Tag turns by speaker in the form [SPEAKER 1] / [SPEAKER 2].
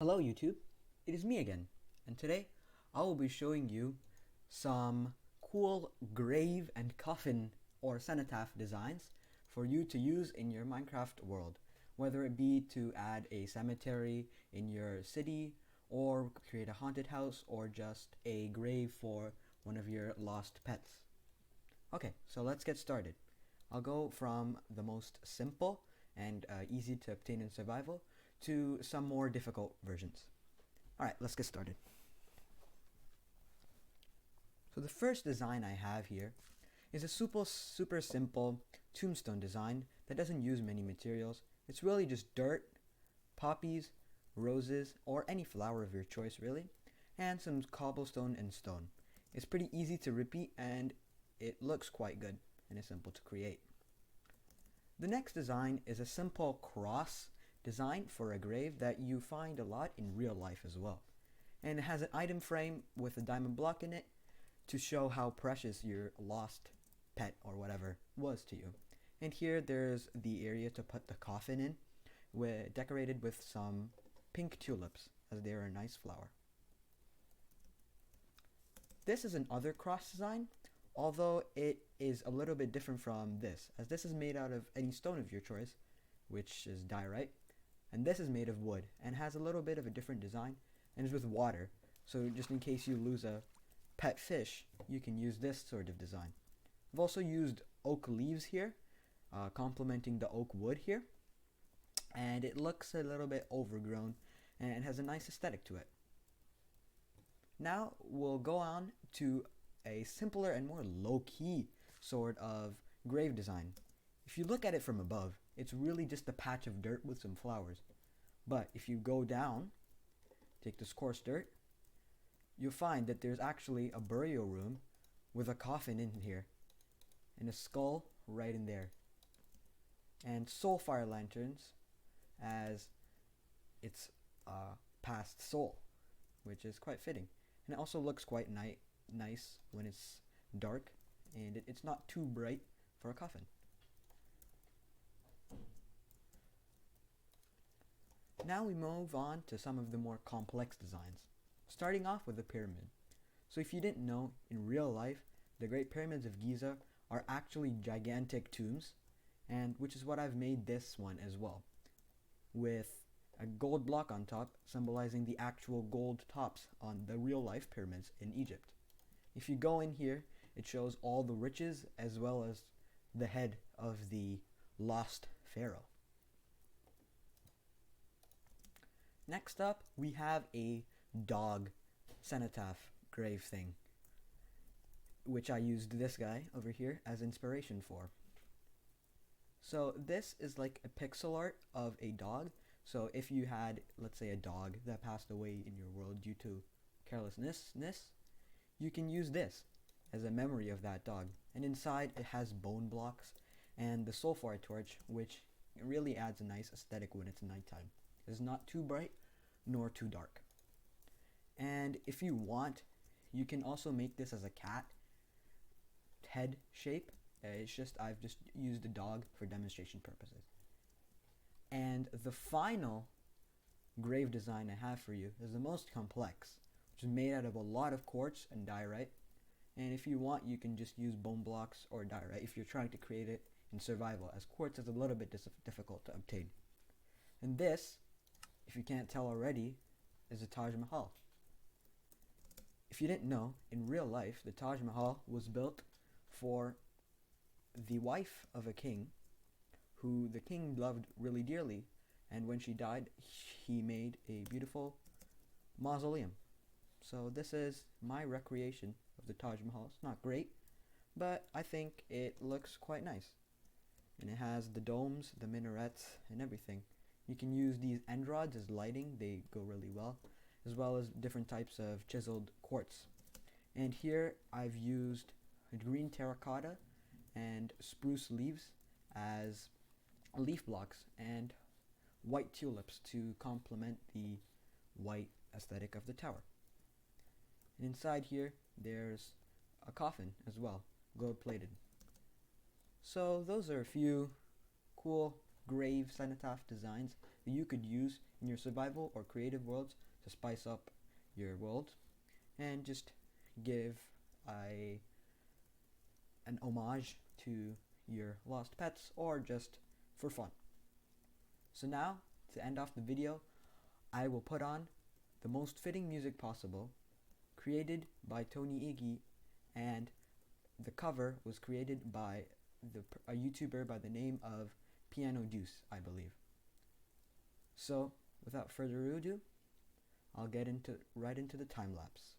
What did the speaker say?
[SPEAKER 1] Hello YouTube, it is me again, and today I will be showing you some cool grave and coffin or cenotaph designs for you to use in your Minecraft world, whether it be to add a cemetery in your city or create a haunted house or just a grave for one of your lost pets. Okay, so let's get started. I'll go from the most simple and easy to obtain in survival to some more difficult versions. Alright, let's get started. So the first design I have here is a super simple tombstone design that doesn't use many materials. It's really just dirt, poppies, roses, or any flower of your choice really, and some cobblestone and stone. It's pretty easy to repeat and it looks quite good and is simple to create. The next design is a simple cross design for a grave that you find a lot in real life as well. And it has an item frame with a diamond block in it to show how precious your lost pet or whatever was to you. And here there's the area to put the coffin in, decorated with some pink tulips as they are a nice flower. This is another cross design, although it is a little bit different from this, as this is made out of any stone of your choice, which is diorite, and this is made of wood and has a little bit of a different design and is with water, so just in case you lose a pet fish, you can use this sort of design. I've also used oak leaves here, complementing the oak wood here, and it looks a little bit overgrown and it has a nice aesthetic to it. Now we'll go on to a simpler and more low-key sort of grave design. If you look at it from above, it's really just a patch of dirt with some flowers. But if you go down, take this coarse dirt, you'll find that there's actually a burial room with a coffin in here and a skull right in there. And soul fire lanterns as its past soul, which is quite fitting. And it also looks quite nice when it's dark and it's not too bright for a coffin. Now we move on to some of the more complex designs, starting off with the pyramid. So if you didn't know, in real life, the Great Pyramids of Giza are actually gigantic tombs, and which is what I've made this one as well, with a gold block on top symbolizing the actual gold tops on the real life pyramids in Egypt. If you go in here, it shows all the riches as well as the head of the lost pharaoh. Next up, we have a dog cenotaph grave thing, which I used this guy over here as inspiration for. So this is like a pixel art of a dog. So if you had, let's say, a dog that passed away in your world due to carelessness, you can use this as a memory of that dog. And inside it has bone blocks and the sulfur torch, which really adds a nice aesthetic when it's nighttime. It's not too bright nor too dark. And if you want, you can also make this as a cat head shape. I've just used a dog for demonstration purposes. And the final grave design I have for you is the most complex, which is made out of a lot of quartz and diorite. And if you want, you can just use bone blocks or diorite if you're trying to create it in survival, as quartz is a little bit difficult to obtain. And this, if you can't tell already, is a Taj Mahal. If you didn't know, in real life, the Taj Mahal was built for the wife of a king who the king loved really dearly, and when she died, he made a beautiful mausoleum. So this is my recreation of the Taj Mahal. It's not great, but I think it looks quite nice. And it has the domes, the minarets, and everything. You can use these end rods as lighting, they go really well as different types of chiseled quartz. And here I've used green terracotta and spruce leaves as leaf blocks and white tulips to complement the white aesthetic of the tower. And inside here there's a coffin as well, gold plated. So those are a few cool grave cenotaph designs that you could use in your survival or creative worlds to spice up your world and just give a an homage to your lost pets or just for fun. So now, to end off the video, I will put on the most fitting music possible, created by Tony Iggy, and the cover was created by a YouTuber by the name of Piano Deuce, I believe. So, without further ado, I'll get right into the time lapse.